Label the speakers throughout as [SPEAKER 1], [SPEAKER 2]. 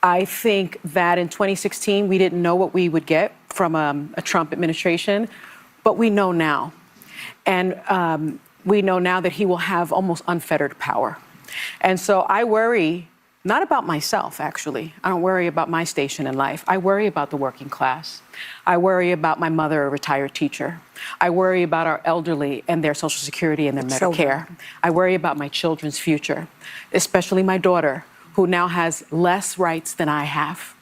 [SPEAKER 1] I think that in 2016, we didn't know what we would get from a Trump administration, but we know now. And we know now that he will have almost unfettered power. And so I worry not about myself, actually. I don't worry about my station in life. I worry about the working class. I worry about my mother, a retired teacher. I worry about our elderly and their Social Security and their Medicare. I worry about my children's future, especially my daughter, who now has less rights than I have.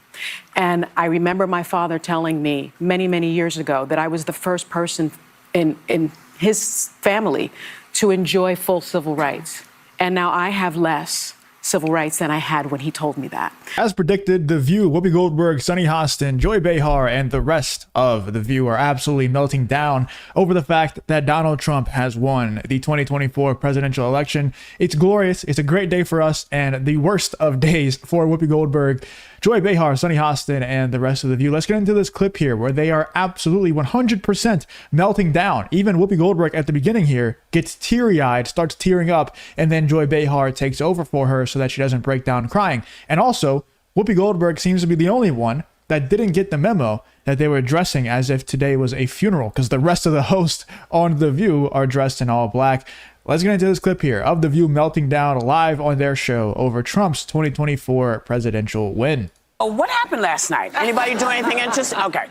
[SPEAKER 1] And I remember my father telling me many, many years ago that I was the first person in his family to enjoy full civil rights. And now I have less civil rights than I had when he told me that.
[SPEAKER 2] As predicted, The View, Whoopi Goldberg, Sunny Hostin, Joy Behar, and the rest of The View are absolutely melting down over the fact that Donald Trump has won the 2024 presidential election. It's glorious. It's a great day for us, and the worst of days for Whoopi Goldberg, Joy Behar, Sunny Hostin, and the rest of The View. Let's get into this clip here where they are absolutely 100% melting down. Even Whoopi Goldberg at the beginning here gets teary-eyed, starts tearing up, and then Joy Behar takes over for her so that she doesn't break down crying. And also, Whoopi Goldberg seems to be the only one that didn't get the memo that they were dressing as if today was a funeral, because the rest of the hosts on The View are dressed in all black. Let's get into this clip here of The View melting down live on their show over Trump's 2024 presidential win.
[SPEAKER 3] Oh, what happened last night? Anybody do anything interesting? Okay.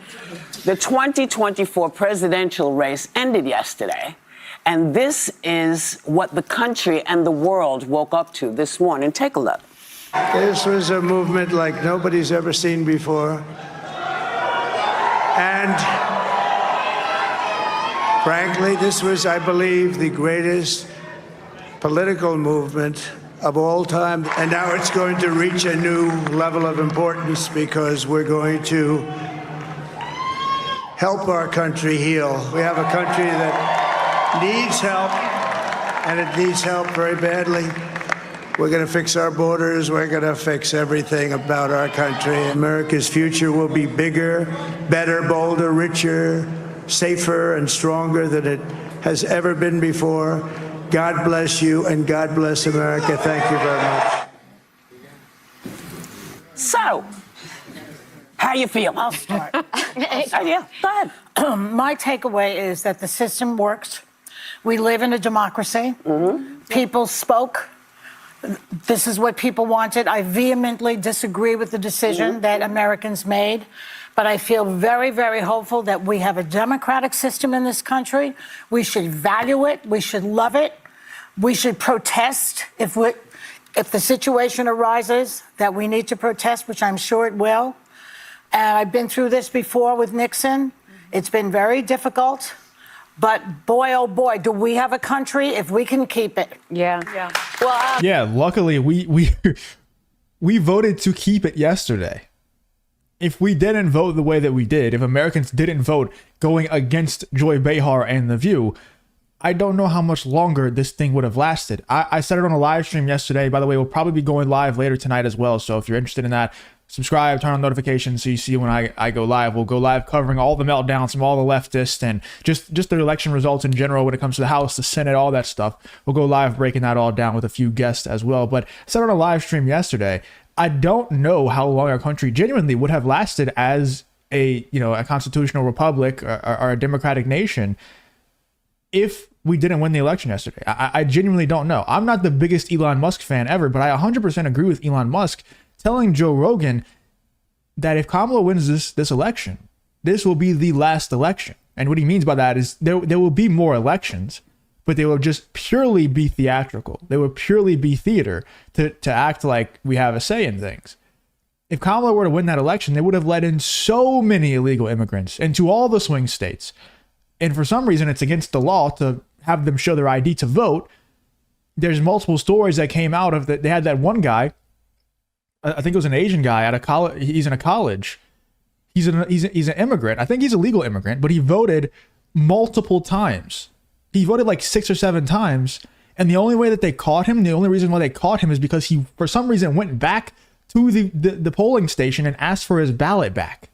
[SPEAKER 3] The 2024 presidential race ended yesterday, and this is what the country and the world woke up to this morning. Take a look.
[SPEAKER 4] This was a movement like nobody's ever seen before. And frankly, this was, I believe, the greatest political movement of all time. And now it's going to reach a new level of importance because we're going to help our country heal. We have a country that needs help, and it needs help very badly. We're going to fix our borders. We're going to fix everything about our country. America's future will be bigger, better, bolder, richer, safer, and stronger than it has ever been before. God bless you, and God bless America. Thank you very much.
[SPEAKER 3] So, how you feel?
[SPEAKER 5] I'll start.
[SPEAKER 3] Yeah, go ahead.
[SPEAKER 5] My takeaway is that the system works. We live in a democracy. People spoke. This is what people wanted. I vehemently disagree with the decision that Americans made, but I feel very, very hopeful that we have a democratic system in this country. We should value it. We should love it. We should protest if the situation arises that we need to protest, which I'm sure it will. And I've been through this before with Nixon. It's been very difficult. But boy, oh boy, do we have a country if we can keep it.
[SPEAKER 1] Yeah.
[SPEAKER 5] Well,
[SPEAKER 2] Yeah, luckily we voted to keep it yesterday. If we didn't vote the way that we did, if Americans didn't vote going against Joy Behar and The View, I don't know how much longer this thing would have lasted. I said it on a live stream yesterday. By the way, we'll probably be going live later tonight as well. So if you're interested in that, subscribe, turn on notifications so you see when I go live. We'll go live covering all the meltdowns from all the leftists and just the election results in general when it comes to the House, the Senate, all that stuff. We'll go live breaking that all down with a few guests as well. But I said on a live stream yesterday, I don't know how long our country genuinely would have lasted as a constitutional republic or a democratic nation if we didn't win the election yesterday. I genuinely don't know. I'm not the biggest Elon Musk fan ever, but I 100% agree with Elon Musk telling Joe Rogan that if Kamala wins this election, this will be the last election. And what he means by that is there will be more elections, but they will just purely be theatrical. They will purely be theater to act like we have a say in things. If Kamala were to win that election, they would have let in so many illegal immigrants into all the swing states. And for some reason, it's against the law to have them show their ID to vote. There's multiple stories that came out of that. They had that one guy, I think it was an Asian guy at a college. He's in a college. He's an immigrant. I think he's a legal immigrant, but he voted multiple times. He voted like 6 or 7 times. And the only way that they caught him, the only reason why they caught him is because he, for some reason, went back to the polling station and asked for his ballot back.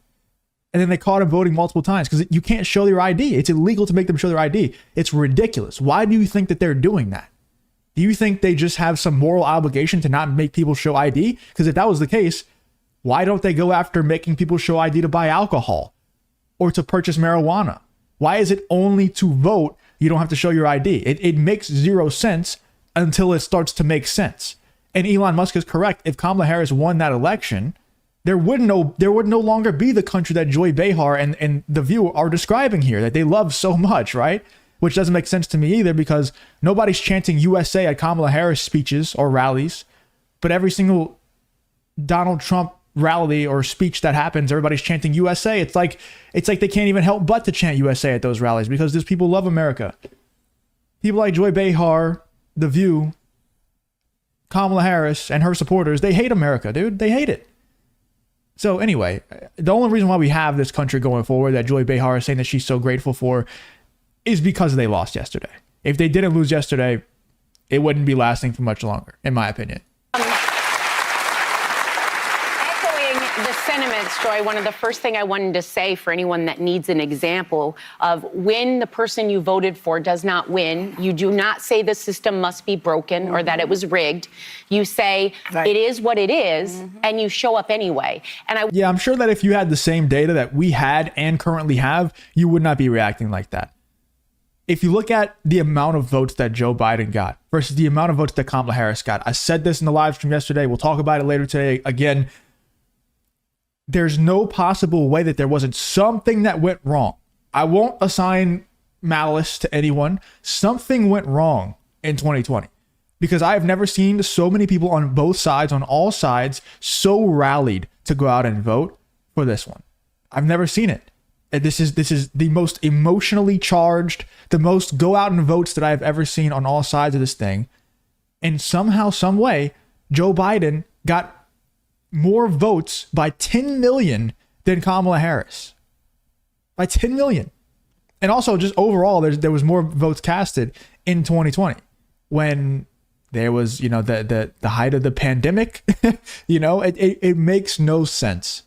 [SPEAKER 2] And then they caught him voting multiple times because you can't show your ID. It's illegal to make them show their ID. It's ridiculous. Why do you think that they're doing that? Do you think they just have some moral obligation to not make people show ID? Because if that was the case, Why don't they go after making people show ID to buy alcohol or to purchase marijuana? Why is it only to vote you don't have to show your ID? It makes zero sense until it starts to make sense. And Elon Musk is correct. If Kamala Harris won that election, there would no longer be the country that Joy Behar and The View are describing here, that they love so much, right? Which doesn't make sense to me either, because nobody's chanting USA at Kamala Harris speeches or rallies, but every single Donald Trump rally or speech that happens, everybody's chanting USA. It's like they can't even help but to chant USA at those rallies because these people love America. People like Joy Behar, The View, Kamala Harris, and her supporters, they hate America, dude. They hate it. So anyway, the only reason why we have this country going forward that Joy Behar is saying that she's so grateful for is because they lost yesterday. If they didn't lose yesterday, it wouldn't be lasting for much longer, in my opinion.
[SPEAKER 6] The sentiments, Joy, one of the first thing I wanted to say for anyone that needs an example of when the person you voted for does not win, you do not say the system must be broken or that it was rigged. You say it is what it is, and you show up anyway. And
[SPEAKER 2] I'm sure that if you had the same data that we had and currently have, you would not be reacting like that. If you look at the amount of votes that Joe Biden got versus the amount of votes that Kamala Harris got, I said this in the live stream yesterday. We'll talk about it later today again. There's no possible way that there wasn't something that went wrong. I won't assign malice to anyone. Something went wrong in 2020 because I have never seen so many people on both sides, on all sides, so rallied to go out and vote for this one. I've never seen it. And this is the most emotionally charged, the most go out and votes that I've ever seen on all sides of this thing. And somehow, some way, Joe Biden got more votes by 10 million than Kamala Harris. By 10 million. And also just overall, there was more votes casted in 2020 when there was, the height of the pandemic. It makes no sense.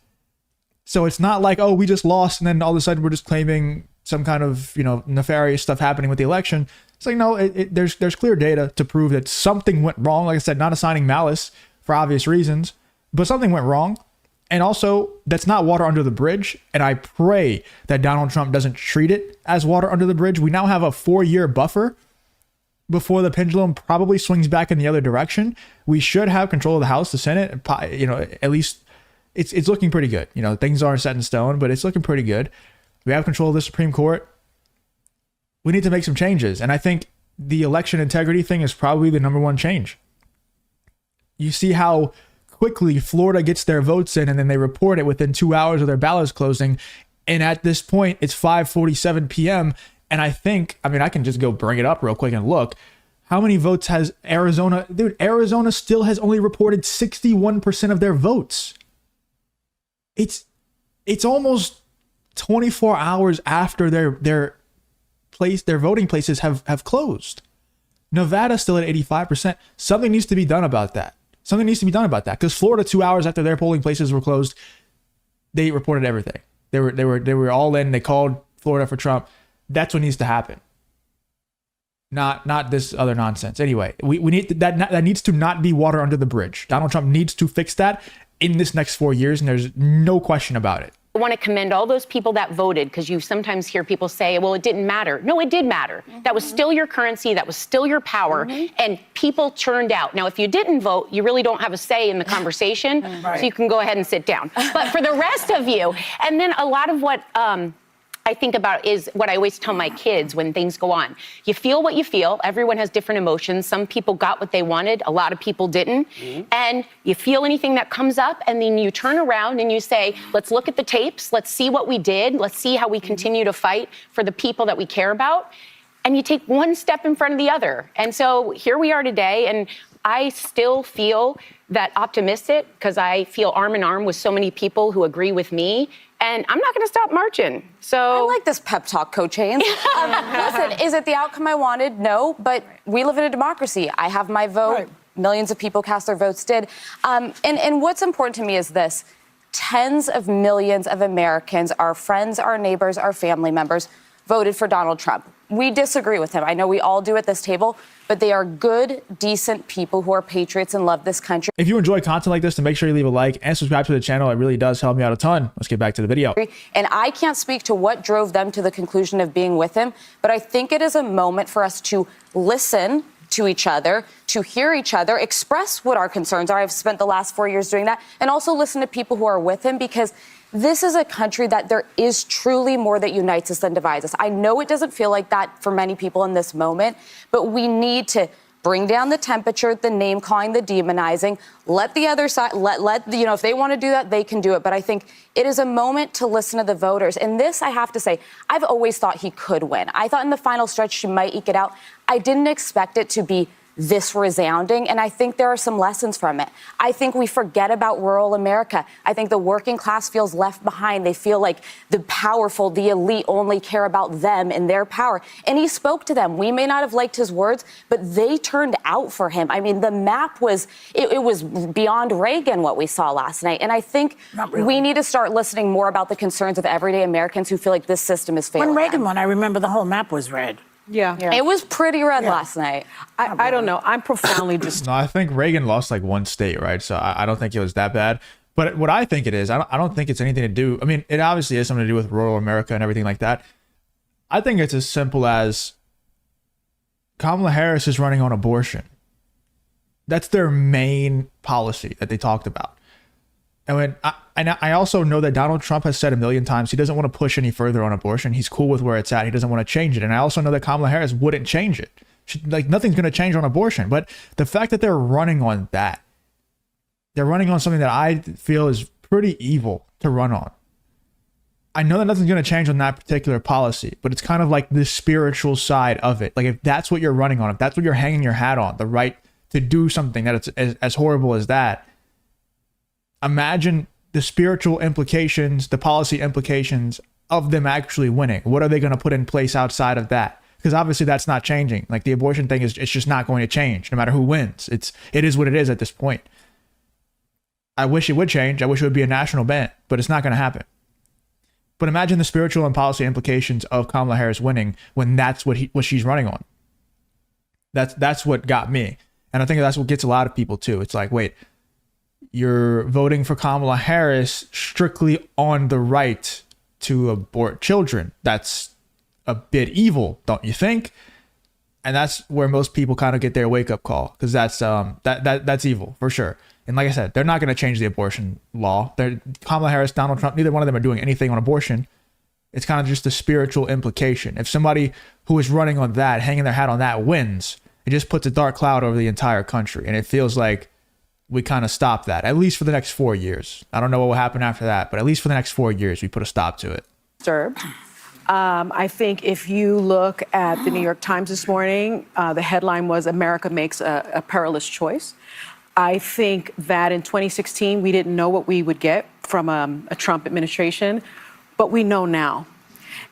[SPEAKER 2] So it's not like, oh, we just lost and then all of a sudden we're just claiming some kind of, nefarious stuff happening with the election. It's like, no, there's clear data to prove that something went wrong. Like I said, not assigning malice for obvious reasons. But something went wrong. And also, that's not water under the bridge. And I pray that Donald Trump doesn't treat it as water under the bridge. We now have a 4-year buffer before the pendulum probably swings back in the other direction. We should have control of the House, the Senate. At least it's looking pretty good. Things aren't set in stone, but it's looking pretty good. We have control of the Supreme Court. We need to make some changes. And I think the election integrity thing is probably the number one change. You see how quickly Florida gets their votes in and then they report it within 2 hours of their ballots closing. And at this point, it's 5:47 p.m. And I can just go bring it up real quick and look. How many votes has Arizona? Dude, Arizona still has only reported 61% of their votes. It's almost 24 hours after their voting places have closed. Nevada's still at 85%. Something needs to be done about that. Something needs to be done about that because Florida, 2 hours after their polling places were closed, they reported everything. They were all in. They called Florida for Trump. That's what needs to happen. Not this other nonsense. Anyway, we need that needs to not be water under the bridge. Donald Trump needs to fix that in this next 4 years, and there's no question about it.
[SPEAKER 6] I want to commend all those people that voted because you sometimes hear people say, well, it didn't matter. No, it did matter. That was still your currency. That was still your power. And people turned out. Now, if you didn't vote, you really don't have a say in the conversation. So you can go ahead and sit down. But for the rest of you, and then a lot of what I think about is what I always tell my kids when things go on. You feel what you feel. Everyone has different emotions. Some people got what they wanted. A lot of people didn't. And you feel anything that comes up, and then you turn around and you say, let's look at the tapes. Let's see what we did. Let's see how we continue to fight for the people that we care about. And you take one step in front of the other. And so here we are today, and I still feel that optimistic because I feel arm in arm with so many people who agree with me. And I'm not going to stop marching. So
[SPEAKER 7] I like this pep talk, Coach Haynes. Listen, is it the outcome I wanted? No, but we live in a democracy. I have my vote. Right. Millions of people cast their votes did. And what's important to me is this. Tens of millions of Americans, our friends, our neighbors, our family members, voted for Donald Trump. We disagree with him. I know we all do at this table, but they are good, decent people who are patriots and love this country.
[SPEAKER 2] If you enjoy content like this, then make sure you leave a like and subscribe to the channel. It really does help me out a ton. Let's get back to the video.
[SPEAKER 7] And I can't speak to what drove them to the conclusion of being with him, but I think it is a moment for us to listen to each other, to hear each other, express what our concerns are. I've spent the last 4 years doing that, and also listen to people who are with him, because this is a country that there is truly more that unites us than divides us. I know it doesn't feel like that for many people in this moment, but we need to bring down the temperature, the name calling, the demonizing, let the other side, if they want to do that, they can do it. But I think it is a moment to listen to the voters. And this, I have to say, I've always thought he could win. I thought in the final stretch she might eke it out. I didn't expect it to be this resounding, and I think there are some lessons from it. I think we forget about rural America. I think the working class feels left behind. They feel like the powerful, the elite only care about them and their power. And he spoke to them. We may not have liked his words, but they turned out for him. I mean, the map was, it was beyond Reagan what we saw last night. And I think we need to start listening more about the concerns of everyday Americans who feel like this system is failing.
[SPEAKER 5] When Reagan won, I remember the whole map was red.
[SPEAKER 1] Yeah.
[SPEAKER 7] It was pretty red last night.
[SPEAKER 1] I don't know. I'm profoundly just.
[SPEAKER 2] No, I think Reagan lost like one state, right? So I don't think it was that bad. But what I think it is, I don't think it's anything to do. I mean, it obviously has something to do with rural America and everything like that. I think it's as simple as Kamala Harris is running on abortion. That's their main policy that they talked about. And I also know that Donald Trump has said a million times he doesn't want to push any further on abortion. He's cool with where it's at. He doesn't want to change it. And I also know that Kamala Harris wouldn't change it. Like, nothing's going to change on abortion. But the fact that they're running on that, they're running on something that I feel is pretty evil to run on. I know that nothing's going to change on that particular policy, but it's kind of like the spiritual side of it. Like, if that's what you're running on, if that's what you're hanging your hat on, the right to do something that it's as horrible as that, imagine the spiritual implications, the policy implications of them actually winning. What are they going to put in place outside of that? Because obviously that's not changing. Like, the abortion thing is, it's just not going to change no matter who wins. It is what it is at this point. I wish it would change. I wish it would be a national ban, but it's not going to happen. But imagine the spiritual and policy implications of Kamala Harris winning when that's what she's running on. That's what got me. And I think that's what gets a lot of people too. It's like, wait, you're voting for Kamala Harris strictly on the right to abort children. That's a bit evil, don't you think? And that's where most people kind of get their wake-up call, because that's evil for sure. And like I said, they're not going to change the abortion law. Kamala Harris, Donald Trump, neither one of them are doing anything on abortion. It's kind of just the spiritual implication. If somebody who is running on that, hanging their hat on that, wins, it just puts a dark cloud over the entire country. And it feels like we kind of stop that, at least for the next 4 years. I don't know what will happen after that, but at least for the next 4 years, we put a stop to it.
[SPEAKER 1] Disturbed. I think if you look at the New York Times this morning, the headline was "America makes a perilous choice." I think that in 2016, we didn't know what we would get from a Trump administration, but we know now.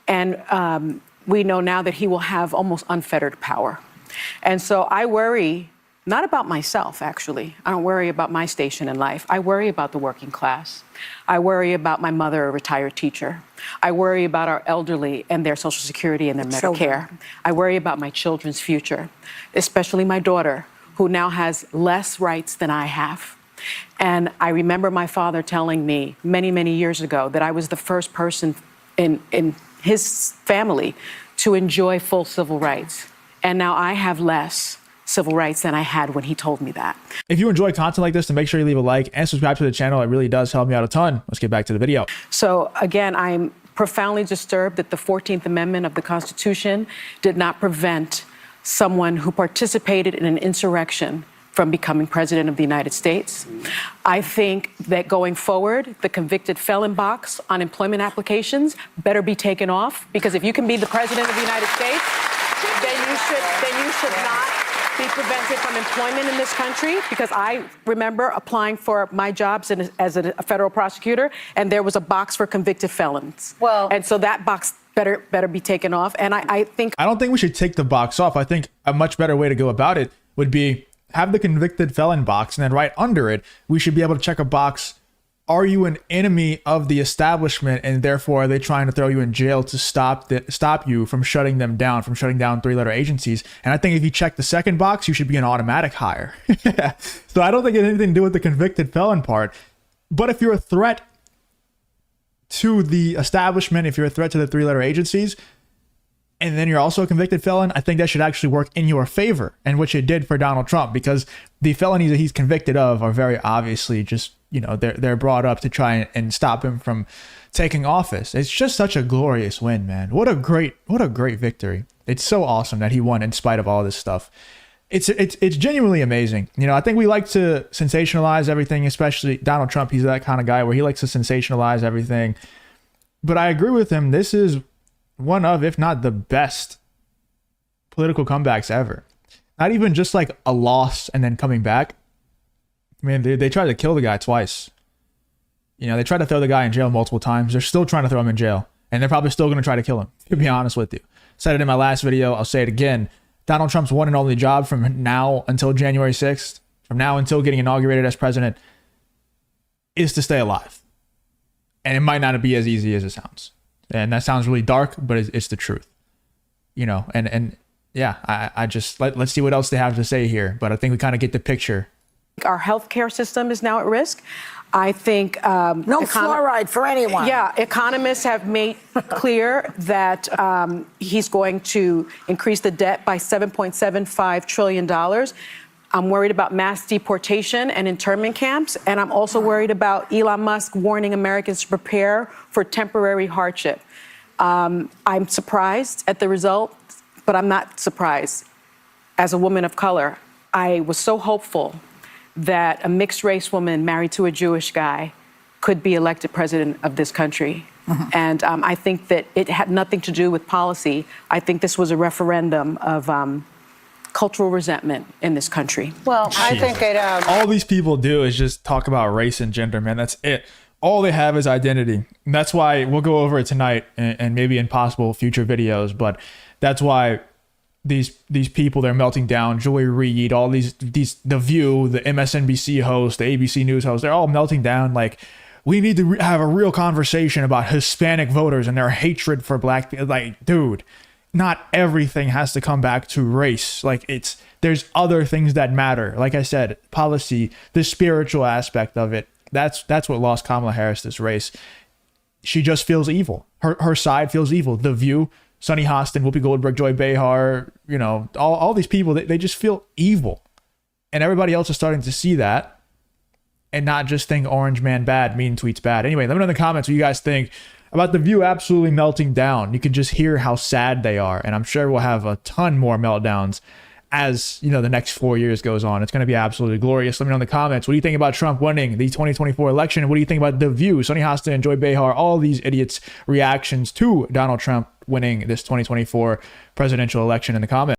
[SPEAKER 1] And we know now that he will have almost unfettered power. And so I worry not about myself, actually. I don't worry about my station in life. I worry about the working class. I worry about my mother, a retired teacher. I worry about our elderly and their Social Security and their Medicare. I worry about my children's future, especially my daughter, who now has less rights than I have. And I remember my father telling me many, many years ago that I was the first person in his family to enjoy full civil rights. And now I have less civil rights than I had when he told me that.
[SPEAKER 2] If you enjoy content like this, then make sure you leave a like and subscribe to the channel. It really does help me out a ton. Let's get back to the video.
[SPEAKER 1] So again, I'm profoundly disturbed that the 14th Amendment of the Constitution did not prevent someone who participated in an insurrection from becoming president of the United States. I think that going forward, the convicted felon box on employment applications better be taken off, because if you can be the president of the United States, then you should not be prevented from employment in this country, because I remember applying for my jobs as a federal prosecutor, and there was a box for convicted felons. Well, and so that box better be taken off. And I
[SPEAKER 2] don't think we should take the box off. I think a much better way to go about it would be have the convicted felon box, and then right under it, we should be able to check a box are you an enemy of the establishment, and therefore are they trying to throw you in jail to stop you from shutting them down, from shutting down three-letter agencies? And I think if you check the second box, you should be an automatic hire. So I don't think it has anything to do with the convicted felon part. But if you're a threat to the establishment, if you're a threat to the three-letter agencies, and then you're also a convicted felon, I think that should actually work in your favor, and which it did for Donald Trump, because the felonies that he's convicted of are very obviously just, you know, they're brought up to try and stop him from taking office. It's just such a glorious win, man. What a great victory. It's so awesome that he won in spite of all this stuff. It's genuinely amazing. You know, I think we like to sensationalize everything, especially Donald Trump. He's that kind of guy where he likes to sensationalize everything. But I agree with him. This is one of, if not the best political comebacks ever. Not even just like a loss and then coming back. I mean, they tried to kill the guy twice. You know, they tried to throw the guy in jail multiple times. They're still trying to throw him in jail. And they're probably still going to try to kill him, to be honest with you. Said it in my last video. I'll say it again. Donald Trump's one and only job from now until January 6th, from now until getting inaugurated as president, is to stay alive. And it might not be as easy as it sounds. And that sounds really dark, but it's the truth. You know, and yeah, I just, let's see what else they have to say here. But I think we kind of get the picture.
[SPEAKER 1] Our healthcare system is now at risk. I think
[SPEAKER 5] no fluoride for anyone.
[SPEAKER 1] Yeah, economists have made clear that he's going to increase the debt by $7.75 trillion. I'm worried about mass deportation and internment camps, and I'm also worried about Elon Musk warning Americans to prepare for temporary hardship. I'm surprised at the result, but I'm not surprised. As a woman of color, I was so hopeful that a mixed race woman married to a Jewish guy could be elected president of this country. Mm-hmm. And I think that it had nothing to do with policy. I think this was a referendum of cultural resentment in this country.
[SPEAKER 5] Well, I think it...
[SPEAKER 2] all these people do is just talk about race and gender, man. That's it. All they have is identity. And that's why we'll go over it tonight and maybe in possible future videos. But that's why these people, they're melting down. Joy Reid, all these The View, the MSNBC host, the ABC News host, they're all melting down. Like, we need to have a real conversation about Hispanic voters and their hatred for black people. Like, dude, not everything has to come back to race. Like, there's other things that matter. Like I said, policy, the spiritual aspect of it. That's what lost Kamala Harris this race. She just feels evil. Her side feels evil. The View, Sonny Hostin, Whoopi Goldberg, Joy Behar, you know, all these people, they just feel evil. And everybody else is starting to see that and not just think orange man bad, mean tweets bad. Anyway, let me know in the comments what you guys think about The View absolutely melting down. You can just hear how sad they are. And I'm sure we'll have a ton more meltdowns as, you know, the next 4 years goes on. It's going to be absolutely glorious. Let me know in the comments. What do you think about Trump winning the 2024 election? What do you think about The View, Sonny Hostin, and Joy Behar, all these idiots' reactions to Donald Trump winning this 2024 presidential election in the comments?